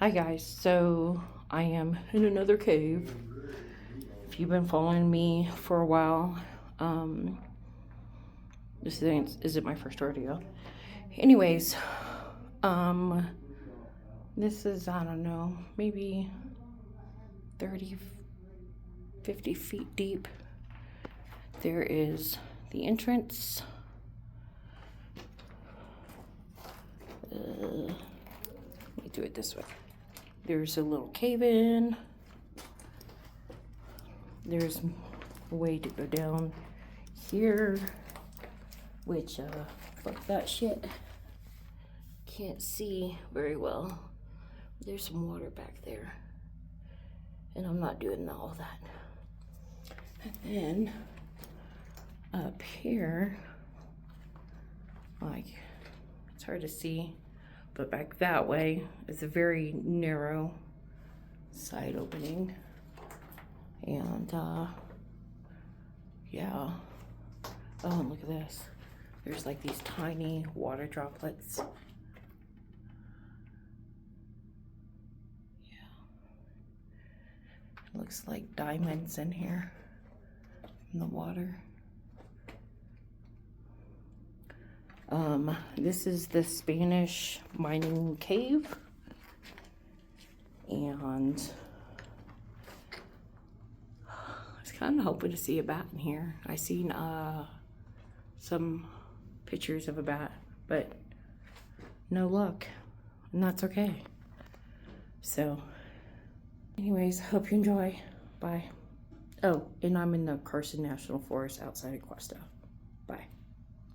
Hi guys, so I am in another cave. If you've been following me for a while, this isn't my first rodeo. Anyways, this is, I don't know, maybe 30, 50 feet deep. There is the entrance. Let me do it this way. There's a little cave in. There's a way to go down here, which, fuck that shit. Can't see very well. There's some water back there. And I'm not doing all that. And then, up here, like, it's hard to see, but back that way is a very narrow side opening. And, yeah. Oh, and look at this. There's like these tiny water droplets. Yeah. It looks like diamonds in here in the water. This is the Spanish mining cave. And I was kind of hoping to see a bat in here. I seen some pictures of a bat, but no luck, and that's okay. So anyways, hope you enjoy. Bye. Oh, and I'm in the Carson National Forest outside of Cuesta.